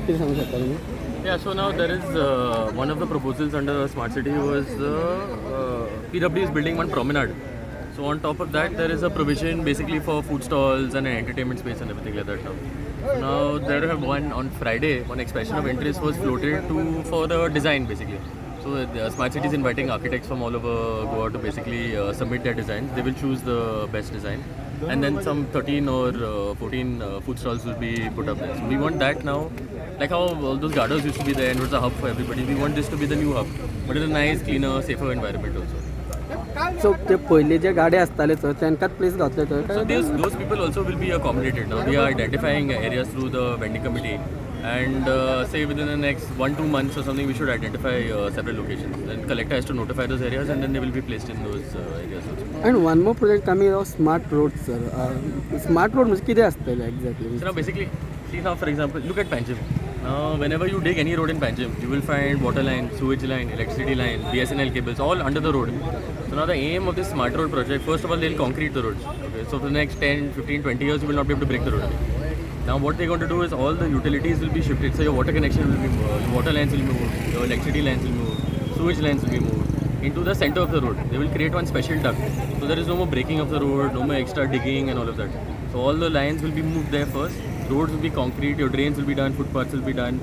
किती सांगू शकता तुम्ही? Yeah, so now there is one of the proposals under Smart City was PWD is building one promenade. So on top of that, there is a provision basically for food stalls and an entertainment space and everything like that now. Now there have one on Friday, one expression of interest was floated for the design basically. So the Smart City is inviting architects from all over Goa to basically submit their designs. They will choose the best design. And then some 13 or 14 food stalls will be put up there. So we want that now, like how all those gardens used to be there and was a hub for everybody. We want this to be the new hub, but in a nice, cleaner, safer environment also. सो ते पहिले जे गाडे आसताले चड तांकांच place घातले थंय So those people also will be accommodated now. We are identifying areas through the vending committee, and say within the next 1-2 months or something, we should identify several locations. Then collector has to notify those areas, and then they will be placed in those areas also. And one more project आमी smart road sir smart road म्हणजे कितें आसतलें exactly So now basically, see now for example, look at Panjim. Now whenever you dig any road in Panjim, you will find water line, sewage line, electricity line, BSNL cables, all under the road. So now the aim of this smart road project, first of all they'll concrete the roads. Okay, so for the next 10, 15, 20 years you will not be able to break the road again. Now what they're going to do is all the utilities will be shifted. So your water connection will be moved, your water lines will be moved, your electricity lines will move, sewage lines will be moved into the center of the road. They will create one special duct. So there is no more breaking of the road, no more extra digging and all of that. So all the lines will be moved there first. Roads will be concrete, your drains will be done, footpaths will be done,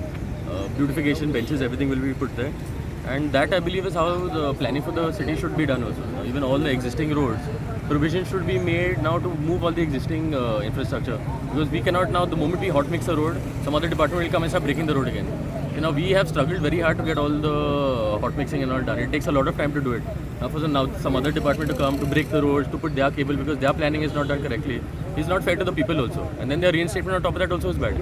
beautification benches, everything will be put there. And that I believe is how the planning for the city should be done also. Even all the existing roads, provision should be made now to move all the existing infrastructure. Because we cannot now, the moment we hot mix a road, some other department will come and start breaking the road again. You know, we have struggled very hard to get all the hot mixing and all done. It takes a lot of time to do it. Now for some other department to come to break the roads, to put their cable because their planning is not done correctly, it's not fair to the people also. And then their reinstatement on top of that also is bad.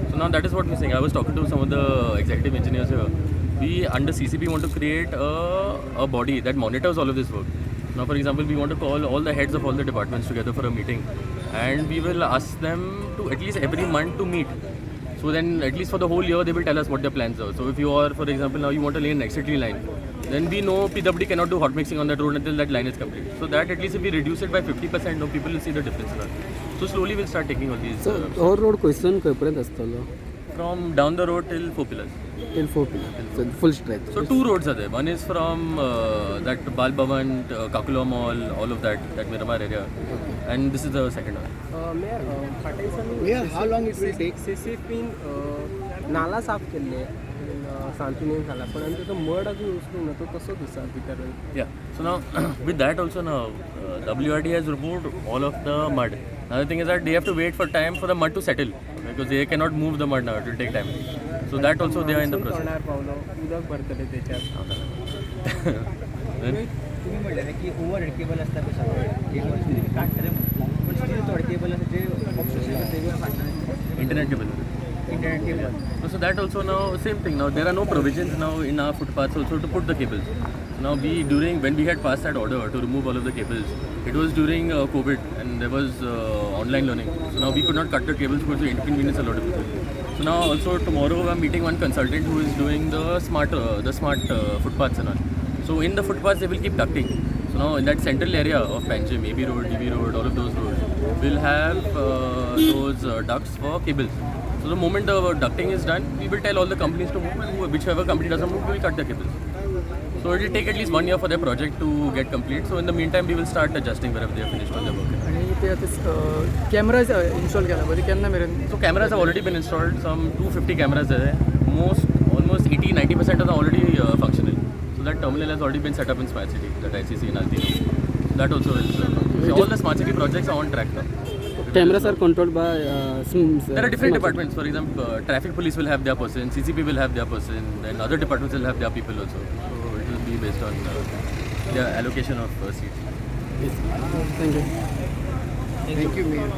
So now that is what we're saying. I was talking to some of the executive engineers here. We under CCP want to create a body that monitors all of this work. Now for example, we want to call all the heads of all the departments together for a meeting, and we will ask them to at least every month to meet. So then at least for the whole year they will tell us what their plans are. So if you are, for example, now you want to lay an electricity line, then we know PWD cannot do hot mixing on that road until that line is complete. So that at least if we reduce it by 50%, now people will see the difference in that. So slowly we'll start taking all these. सो हो road खंयसून खंय पर्यंत आसतलो? From down the road till 4 pillars. Till 4 pillar full stretch. So 2 roads are there. One is from that Bal Bhavan, Kakula Mall, all of that Miramar area. And this is the second one. Mayor, how long it will take? CCP नाला साफ केले शांतीने झाला पण आणि त्याचं mud अजून उचलून ना तो कसं दिसा वितरण. Yeah. So now with that also now WRD has removed all of the mud. Another thing is that they have to wait for time for the mud to settle because they cannot move the mud now. It will take time. So that also they are in the process. करणार पावलं उदक भरतले त्याच्यात. तुम्ही म्हटलं ना की over head cable असतात ते सगळं एक वर्ष तुम्ही काढताले पण स्टील थोडे केबल असं जे ऑप्शन ते काढणार Internet cable. Internet cable. So that also now same thing. Now there are no provisions now in our footpaths also to put the cables. Now when we had passed that order to remove all of the cables, it was during COVID and there was online learning. So now we could not cut the cables because it inconvenienced a lot of people. So now also tomorrow I'm meeting one consultant who is doing the smart footpaths and all. So in the footpaths they will keep ducting. So now in that central area of Panjim, AB Road, DB Road, all of those roads will have those ducts for cables. So the moment the ducting is done, we will tell all the companies to move, and whichever company doesn't move, we will cut the cables. So it will take at least 1 year for their project to get complete. So in the meantime, we will start adjusting wherever they are finished on their work. आणि ते आता cameras install केला पाहिजे केन्ना मेरेन. So cameras have already been installed. Some 250 cameras are there. Almost 80-90% are already functional. So that terminal has already been set up in Smart City, that ICC in Altino. So that also is. So all the Smart City projects are on track now. Cameras are controlled by There are different departments. For example, traffic police will have their person, CCP will have their person, and other departments will have their people also. So it will be based on their allocation of seats. Thank you. Thank you mayor.